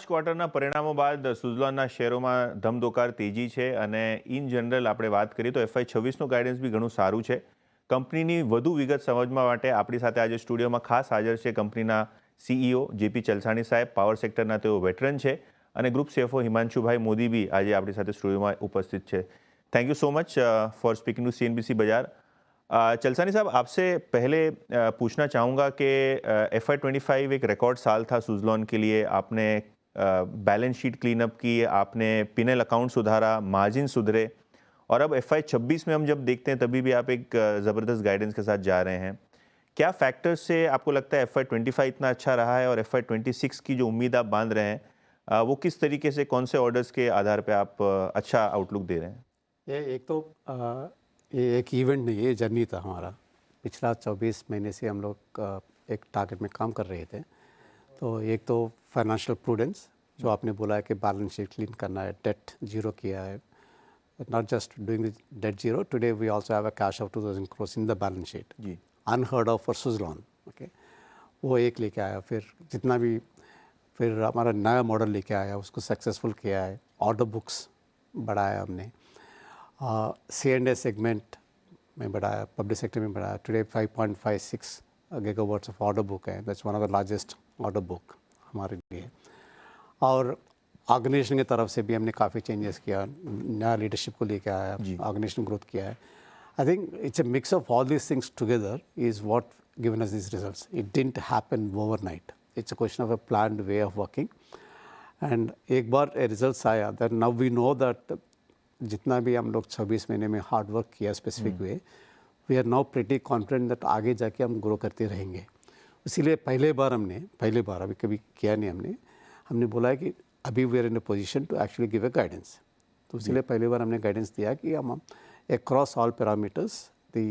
ક્વાર્ટરના પરિણામો બાદ સુઝલોનના શેરોમાં ધમધોકાર તેજી છે અને ઇન જનરલ આપણે વાત કરીએ તો FY 26નું ગાઈડન્સ બી ઘણું સારું છે. કંપનીની વધુ વિગત સમજવા માટે આપણી સાથે આજે સ્ટુડિયોમાં ખાસ હાજર છે કંપનીના CEO JP ચલસાણી સાહેબ. પાવર સેક્ટરના તેઓ વેટરન છે અને ગ્રુપ CFO હિમાંશુભાઈ મોદી બી આજે આપણી સાથે સ્ટુડિયોમાં ઉપસ્થિત છે. Thank you so much for speaking to CNBC Bazaar. चलसानी साहब, आपसे पहले पूछना चाहूँगा कि FY 25 एक रिकॉर्ड साल था सुज़लोन के लिए. आपने बैलेंस शीट क्लीन अप की, आपने P&L अकाउंट सुधारा, मार्जिन सुधरे और अब FY 26 में हम जब देखते हैं तभी भी आप एक ज़बरदस्त गाइडेंस के साथ जा रहे हैं. क्या फैक्टर्स से आपको लगता है FY 25 इतना अच्छा रहा है और FY 26 की जो उम्मीद आप बांध रहे हैं वो किस तरीके से, कौन से ऑर्डर्स के आधार पर आप अच्छा आउटलुक दे रहे हैं? ये एक तो ये एक इवेंट नहीं, ये जर्नी था हमारा. पिछला 24 महीने से हम लोग एक टारगेट में काम कर रहे थे. तो एक तो फाइनेंशियल प्रूडेंस, जो आपने बोला है कि बैलेंस शीट क्लीन करना है, डेट जीरो किया है. Not just doing the debt zero, today we also have a cash of 2000 crores in the balance sheet. जी, unheard of for Suzlon. Okay, वो एक लेके आया. फिर हमारा नया मॉडल लेके आया, उसको सक्सेसफुल किया है. ऑर्डर बुक्स बढ़ाया हमने. C&I सेगमेंट में बढ़ाया, पब्लिक सेक्टर में बढ़ाया. Today 5.56 gigawatts of order book है. That's one of the largest order book हमारे लिए. और ऑर्गेनाइजेशन की तरफ से भी हमने काफ़ी चेंजेस किया, नया लीडरशिप को लेके आया, ऑर्गेनाइजेशन ग्रोथ किया है. I think it's a mix of all these things together is what given us this results. It didn't happen overnight. It's a question of a planned way of working. And एक बार results आया, that now we know that जितना भी हम लोग 26 महीने में hard work किया specific way, we are now pretty confident that आगे जाके हम ग्रो करते रहेंगे. इसीलिए पहले बार अभी कभी किया नहीं, हमने बोला है कि अभी we are in a position to actually give a guidance. तो इसीलिए पहले बार हमने गाइडेंस दिया कि हम अक्रॉस ऑल पैरामीटर्स दी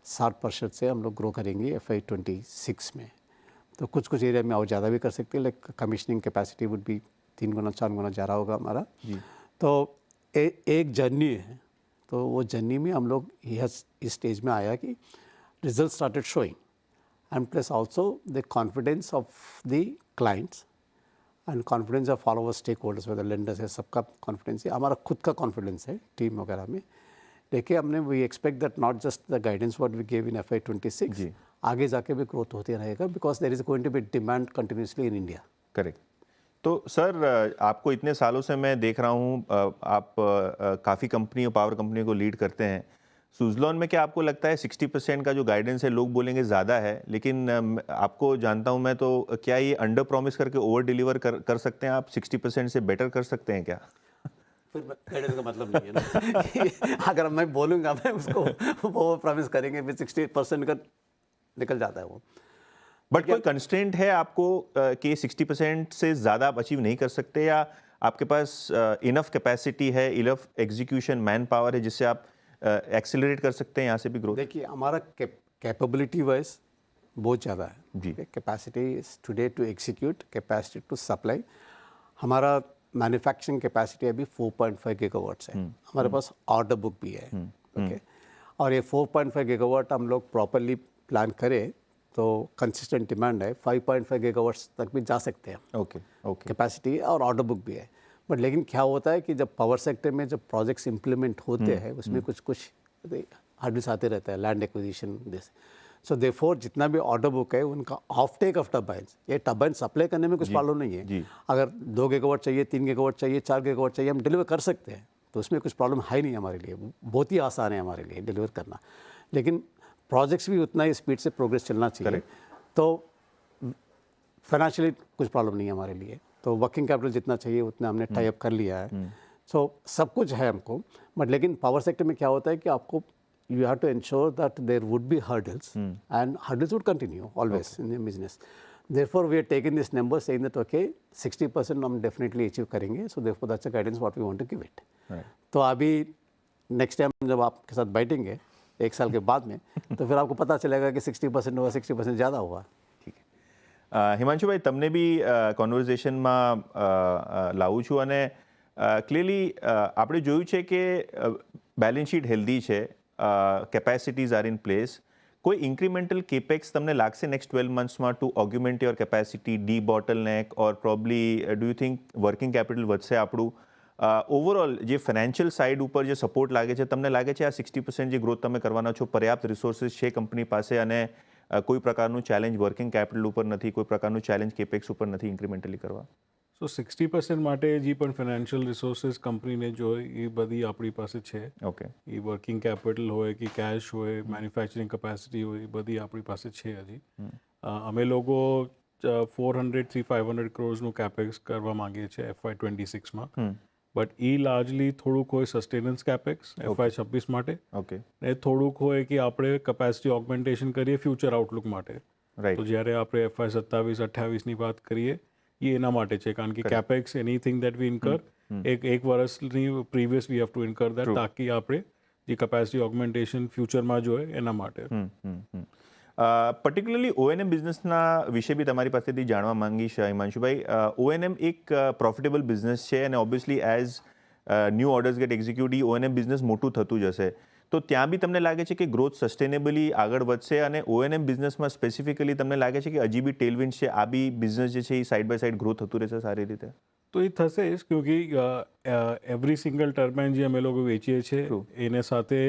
60% से हम लोग ग्रो करेंगे FY 26 में. तो कुछ एरिया में और ज़्यादा भी कर सकते हैं. लाइक कमीशनिंग कैपेसिटी वुड भी 3 गुना 4 गुना ज़्यादा होगा हमारा. तो एक जर्नी है. तो वो जर्नी में हम लोग इस स्टेज में आया कि result started showing, and plus also the confidence of the clients and confidence of all over stakeholders, whether lenders है, सबका कॉन्फिडेंस है. हमारा खुद का कॉन्फिडेंस है टीम वगैरह में. देखिए, हमने we expect that not just the guidance what we give in FY 26, आगे जाके भी ग्रोथ होते रहेगा, because there is going to be demand continuously in India. Correct. तो सर, आपको इतने सालों से मैं देख रहा हूँ, आप काफ़ी कंपनियों, पावर कंपनियों को लीड करते हैं. सुज़लोन में क्या आपको लगता है 60% का जो गाइडेंस है, लोग बोलेंगे ज़्यादा है, लेकिन आपको जानता हूँ मैं, तो क्या ये अंडर प्रॉमिस करके ओवर डिलीवर कर सकते हैं आप? 60% से बेटर कर सकते हैं क्या? फिर गाइडेंस का मतलब नहीं है ना. अगर मैं बोलूँगा, मैं उसको ओवर प्रॉमिस करेंगे, फिर 60% का निकल जाता है वो. बट कोई कंस्ट्रेंट है आपको कि 60% से ज़्यादा आप अचीव नहीं कर सकते, या आपके पास इनफ कैपेसिटी है, इनफ एग्जीक्यूशन मैन पावर है जिससे आप एक्सेलरेट कर सकते हैं यहाँ से भी ग्रोथ? देखिए, हमारा कैपेबिलिटी वाइज बहुत ज़्यादा है जी. Capacity today to execute, capacity to supply. हमारा मैन्युफैक्चरिंग कैपेसिटी अभी 4.5 गीगावाट्स है. हमारे पास ऑर्डर बुक भी है. ओके, और ये 4.5 गीगावाट हम लोग प्रॉपरली प्लान करें तो कंसिस्टेंट डिमांड है. 5.5 गीगावाट्स तक भी जा सकते हैं. ओके, कैपेसिटी और ऑर्डर बुक भी है. बट लेकिन क्या होता है कि जब पावर सेक्टर में जब प्रोजेक्ट्स इंप्लीमेंट होते हैं, उसमें कुछ हर्डल्स आते रहता है, land acquisition this. So therefore जितना भी ऑर्डर बुक है, उनका ऑफ टेक ऑफ टर्बाइंस, ये टर्बाइन सप्लाई करने में कुछ प्रॉब्लम नहीं है. अगर 2 गीगावाट चाहिए, 3 गीगावाट चाहिए, 4 गीगावाट चाहिए, हम डिलीवर कर सकते हैं. तो उसमें कुछ प्रॉब्लम है नहीं हमारे लिए. बहुत ही आसान है हमारे लिए डिलीवर करना. लेकिन प्रोजेक्ट्स भी उतना ही स्पीड से प्रोग्रेस चलना चाहिए. तो फाइनेंशियली कुछ प्रॉब्लम नहीं है हमारे लिए. तो वर्किंग कैपिटल जितना चाहिए उतना हमने टाई अप कर लिया है. सो सब कुछ है हमको. बट लेकिन पावर सेक्टर में क्या होता है कि आपको you have to ensure that there would be hurdles, and hurdles would continue always in the business. Therefore we are taking this number saying that okay 60% हम डेफिनेटली अचीव करेंगे. So therefore that's a guidance what we want to give it. तो अभी next time जब आपके साथ बैठेंगे 1 साल के बाद में, तो फिर आपको पता चलेगा कि 60% हुआ, 60% ज़्यादा हुआ. ठीक है. હિમાંશુભાઈ, તમને બી કોન્વર્ઝેશનમાં લાવું છું અને ક્લિયરલી આપણે જોયું છે કે બેલેન્સ શીટ હેલ્ધી છે, કેપેસિટીઝ આર ઇન પ્લેસ, કોઈ ઇન્ક્રીમેન્ટલ કેપેક્સ તમને લાગશે નેક્સ્ટ 12 મંથ્સમાં to augment your capacity, debottleneck, or probably do you think working capital વધશે આપણું? ઓવરઓલ જે ફાઇનાન્શિયલ સાઇડ ઉપર જે સપોર્ટ લાગે છે, તમને લાગે છે આ 60% જે ગ્રોથ તમે કરવાના છો, પર્યાપ્ત રિસોર્સિસ છે કંપની પાસે અને કોઈ પ્રકારનું ચેલેન્જ વર્કિંગ કેપિટલ ઉપર નથી, કોઈ પ્રકારનું ચેલેન્જ કેપેક્સ ઉપર નથી ઇન્ક્રીમેન્ટલી કરવા? સો 60% માટે જે પણ ફાઇનાન્શિયલ રિસોર્સિસ કંપનીને જોઈએ એ બધી આપણી પાસે છે. ઓકે. એ વર્કિંગ કેપિટલ હોય કે કેશ હોય, મેન્યુફેક્ચરિંગ કેપેસિટી હોય, એ બધી આપણી પાસે છે હજી. અમે લોકો 400 થી 500 ક્રોર્સનું કેપેક્સ કરવા માંગીએ છીએ FY26માં. બટ એ લાર્જલી થોડુંક હોય સસ્ટેનન્સ કેપેક્સ FY26 માટે, ઓકે. ને થોડુંક હોય કે આપણે કેપેસિટી ઓગમેન્ટેશન કરીએ ફ્યુચર આઉટલુક માટે. રાઈટ. તો જ્યારે આપણે FY27-28ની વાત કરીએ એ એના માટે છે, કારણ કે capex anything that we incur એક વર્ષની previous we have to incur that, તાકી આપણે જે કેપેસિટી ઓગમેન્ટેશન ફ્યુચરમાં જોઈએ એના માટે. પર્ટિક્યુલરલી ઓએનએમ બિઝનેસના વિશે બી તમારી પાસેથી જાણવા માંગીશ હિમાંશુભાઈ. ઓએનએમ એક પ્રોફિટેબલ બિઝનેસ છે અને obviously as new orders get executed ઓએનએમ બિઝનેસ મોટું થતું જશે. તો ત્યાં બી તમને લાગે છે કે ગ્રોથ સસ્ટેનેબલી આગળ વધશે અને ઓએનએમ બિઝનેસમાં સ્પેસિફિકલી તમને લાગે છે કે હજી બી ટેલવિન્ડ છે, આ બી બિઝનેસ જે છે એ સાઇડ બાય સાઇડ ગ્રો થતું રહેશે સારી રીતે? તો એ થશે જ, ક્યોંકિ એવરી સિંગલ ટર્બાઇન જે અમે લોકો વેચીએ છીએ એને સાથે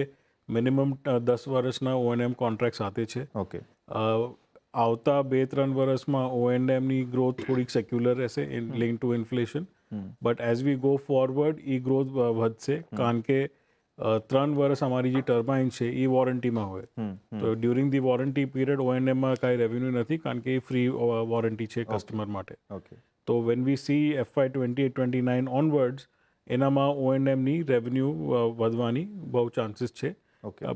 મિનિમમ 10 વર્ષના ઓએનએમ કોન્ટ્રાક્ટ સાથે છે. ઓકે. આવતા 2-3 વર્ષમાં ઓએનએમની ગ્રોથ થોડીક સેક્યુલર રહેશે link to inflation. But as we go forward એ ગ્રોથ વધશે, કારણ કે 3 વર્ષ અમારી જે ટર્બાઇન છે એ વોરંટીમાં હોય. તો ડ્યુરિંગ ધી વોરંટી પીરિયડ ઓએનએમમાં કાંઈ રેવન્યુ નથી, કારણ કે એ ફ્રી વોરંટી છે કસ્ટમર માટે. ઓકે. તો when we C FY28-29 onwards, એનામાં ઓએનએમની રેવન્યુ વધવાની બહુ ચાન્સીસ છે,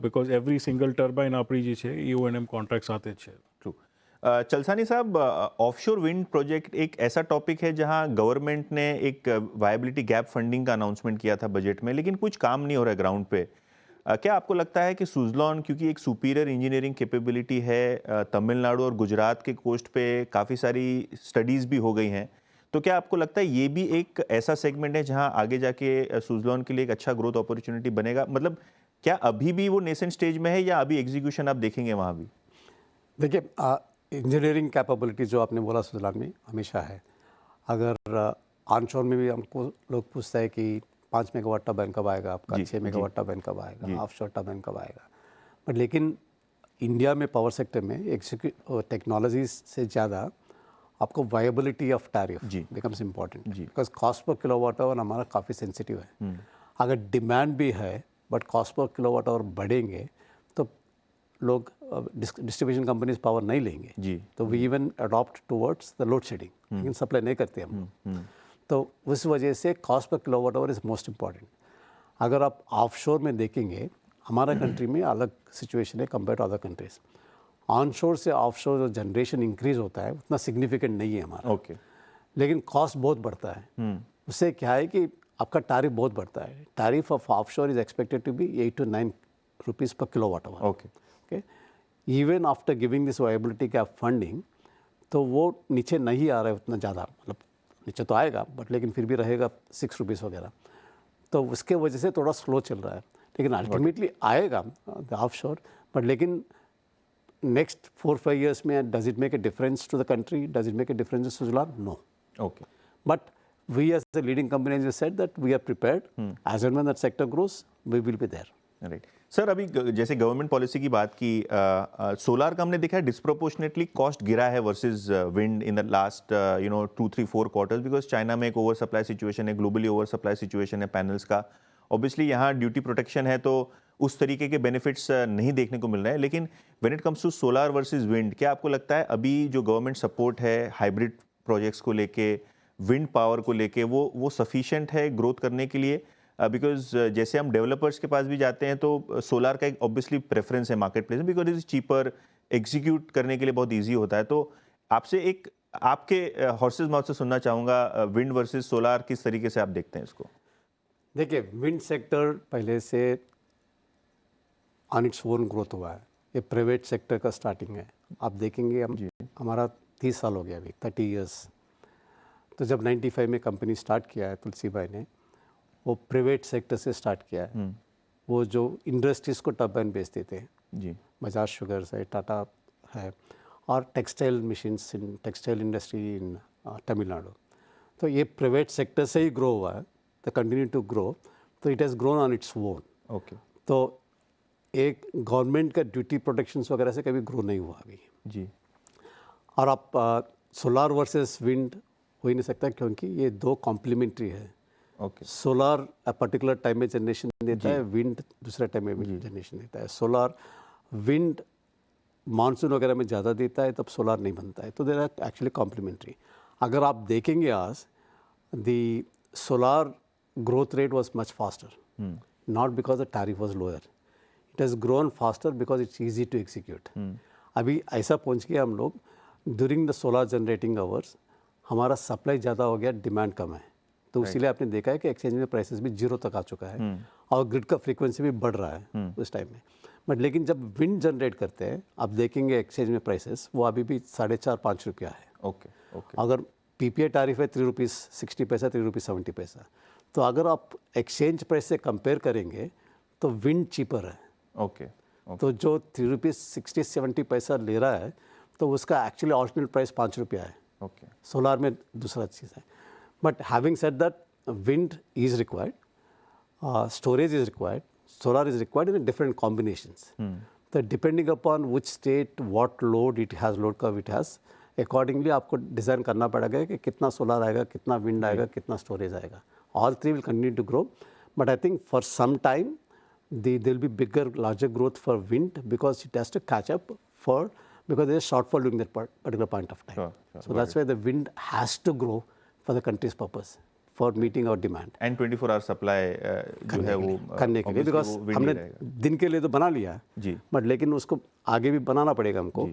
बिकॉज एवरी सिंगल टर्बाइन આપણી જે છે એ ઓએનએમ કોન્ટ્रैक्ट साथ है. ट्रू. चलसानी साहब, ऑफशोर विंड प्रोजेक्ट एक ऐसा टॉपिक है जहां गवर्नमेंट ने एक वायबिलिटी गैप फंडिंग का अनाउंसमेंट किया था बजट में, लेकिन कुछ काम नहीं हो रहा है ग्राउंड पे. क्या आपको लगता है कि सुजलॉन, क्योंकि एक सुपीरियर इंजीनियरिंग कैपेबिलिटी है, तमिलनाडु और गुजरात के कोस्ट पे काफ़ी सारी स्टडीज़ भी हो गई हैं, तो क्या आपको लगता है ये भी एक ऐसा सेगमेंट है जहां आगे जाके सुजलॉन के लिए एक अच्छा ग्रोथ अपॉर्चुनिटी बनेगा? मतलब क्या अभी भी वो नेसेंट स्टेज में है या अभी एग्जीक्यूशन आप देखेंगे वहाँ भी? देखिए, इंजीनियरिंग कैपेबिलिटी जो आपने बोला सुजलान में हमेशा है. अगर ऑनशोर में भी हमको लोग पूछते हैं कि 5 मेगावाट टर्बाइन कब आएगा आपका, 6 मेगावाट टर्बाइन कब आएगा, ऑफशोर टर्बाइन कब आएगा. बट लेकिन इंडिया में पावर सेक्टर में टेक्नोलॉजी से ज़्यादा आपको viability of tariff becomes important, because cost per kilowatt our हमारा काफ़ी सेंसिटिव है. अगर डिमांड भी है but cost per kilowatt our बढ़ेंगे तो लोग डिस्ट्रीब्यूशन कंपनीज पावर नहीं लेंगे जी. तो we even adopt towards the load shedding, लेकिन सप्लाई नहीं करते हम लोग. तो उस वजह से cost per kilowatt our is most important. अगर आप ऑफशोर में देखेंगे, हमारा कंट्री में अलग सिचुएशन है compare to other countries. Onshore से ऑफशोर जो जनरेशन इंक्रीज होता है उतना सिग्निफिकेंट नहीं है हमारा. ओके. लेकिन कॉस्ट बहुत बढ़ता है. उससे क्या है कि आपका टैरिफ बहुत बढ़ता है. Tariff of offshore is expected to be 8 to 9 rupees per kilowatt hour. Okay. Even after giving this viability gap funding, तो वो नीचे नहीं आ रहा है उतना ज़्यादा. मतलब नीचे तो आएगा बट लेकिन फिर भी रहेगा 6 रुपीज़ वगैरह. तो उसके वजह से थोड़ा स्लो चल रहा है, लेकिन अल्टीमेटली आएगा ऑफशोर. बट लेकिन नेक्स्ट 4-5 years में does it make a difference to the country, does it make a difference to Suzlon? No. Okay. But we as the leading company, as you said, that we are prepared. As and when that sector grows, we will be there. Right. Sir, अभी जैसे government policy की बात की, solar का हमने देखा है disproportionately cost गिरा है versus wind in the last 2-3-4 quarters, because China में एक ओवर सप्लाई सिचुएशन है, ग्लोबली ओवर सप्लाई सिचुएशन है पैनल्स का. ऑब्वियसली यहाँ ड्यूटी प्रोटेक्शन है तो उस तरीके के बेनिफिट्स नहीं देखने को मिल रहे हैं. लेकिन when it comes to solar versus wind, क्या आपको लगता है अभी जो गवर्नमेंट सपोर्ट है हाइब्रिड प्रोजेक्ट्स को लेके, विंड पावर को लेके, वो सफिशिएंट है ग्रोथ करने के लिए? बिकॉज जैसे हम डेवलपर्स के पास भी जाते हैं तो सोलार का एक ऑब्वियसली प्रेफरेंस है मार्केट प्लेस में, बिकॉज इज चीपर, एग्जीक्यूट करने के लिए बहुत ईजी होता है. तो आपसे एक आपके हॉर्सेस माउथ से सुनना चाहूँगा, विंड वर्सेस सोलार किस तरीके से आप देखते हैं इसको? देखिए, विंड सेक्टर पहले से ऑन इट्स ओन ग्रोथ हुआ है. ये प्राइवेट सेक्टर का स्टार्टिंग है. आप देखेंगे हमारा 30 साल हो गया अभी, 30 years. तो जब 95 में कंपनी स्टार्ट किया है तुलसी भाई ने, वो प्राइवेट सेक्टर से स्टार्ट किया है. वो जो इंडस्ट्रीज़ को टर्बाइन बेचते थे जी, बजाज शुगर्स है, टाटा है, और textile machines in textile industry in Tamil Nadu. तो ये प्राइवेट सेक्टर से ही ग्रो हुआ है, तो कंटिन्यू टू ग्रो, तो it has grown on its own. Okay तो एक गवर्नमेंट का ड्यूटी प्रोटेक्शंस वगैरह से कभी ग्रो नहीं हुआ अभी। जी और आप सोलार वर्सेस विंड हो ही नहीं सकता, क्योंकि ये दो कॉम्प्लीमेंट्री है। ओके सोलार पर्टिकुलर टाइम में जनरेशन देता है, विंड दूसरे टाइम में जनरेशन देता है। सोलार विंड मानसून वगैरह में ज़्यादा देता है, तब सोलार नहीं बनता है, तो देर आर एक्चुअली कॉम्प्लीमेंट्री। अगर आप देखेंगे आज the solar growth rate was much faster, not because the tariff was lower. It has grown faster because it's easy to execute. अभी ऐसा पहुंच गया हम लोग, during the solar generating hours हमारा सप्लाई ज़्यादा हो गया, डिमांड कम है, तो इसीलिए आपने देखा है कि एक्सचेंज में प्राइसेस भी जीरो तक आ चुका है और ग्रिड का फ्रीक्वेंसी भी बढ़ रहा है उस टाइम में। बट लेकिन जब विंड जनरेट करते हैं, आप देखेंगे एक्सचेंज में प्राइसेस वो अभी भी 4.5-5 रुपया है। ओके ओके अगर पीपीए टैरिफ है 3 रुपीज़ 60 पैसा, 3 रुपीज़ 70 पैसा, तो अगर आप एक्सचेंज प्राइस से कंपेयर करेंगे तो विंड चीपर है। ओके तो जो 3 रुपीज़ 60-70 पैसा ले रहा है, तो उसका एक्चुअली ऑरिजिनल प्राइस 5 रुपया है। ओके सोलार में दूसरा चीज़ है। But having said that, wind is required, storage is required, solar is required in different combinations. तो depending upon which state, what load it has, load curve it has, accordingly आपको design करना पड़ेगा कि कितना सोलार आएगा, कितना wind आएगा, कितना स्टोरेज आएगा। All three will continue to grow, but I think for some time there'll be bigger, larger growth for wind because it has to catch up because there's a shortfall during that particular point of time. Sure, So that's why the wind has to grow for the country's purpose, for meeting our demand. And 24 hour supply जो है वो करने के लिए, obviously because वो wind ही हमने रहेगा। दिन के लिए तो बना लिया जी बट लेकिन उसको आगे भी बनाना पड़ेगा हमको,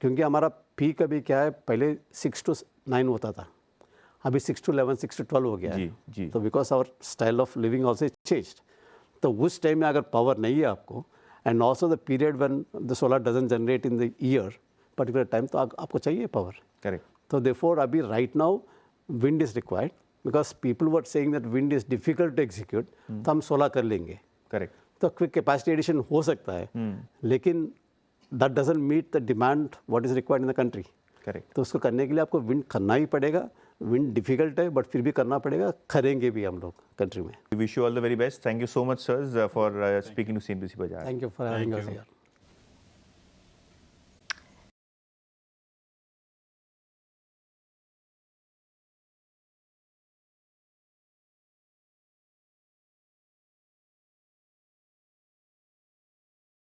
क्योंकि हमारा पीक अभी क्या है, पहले 6 to 9 होता था, अभी 6 to 11, 6 to 12 हो गया है। जी तो because our style of living also changed, तो उस टाइम में अगर पावर नहीं है आपको, and also the period when the solar doesn't generate in the year particular time, तो आपको चाहिए पावर। करेक्ट तो देयरफॉर अभी right now wind is required, because people were saying that wind is difficult to execute, तो हम solar कर लेंगे, correct तो क्विक कैपेसिटी एडिशन हो सकता है, लेकिन that doesn't meet the demand what is required in the country. Correct तो उसको करने के लिए आपको विंड करना ही पड़ेगा। विंड डिफिकल्ट है बट फिर भी करना पड़ेगा, करेंगे भी हम लोग कंट्री में। Wish you all the very best. Thank you so much sir for speaking to CNBC Bajaj। Thank you for having us here.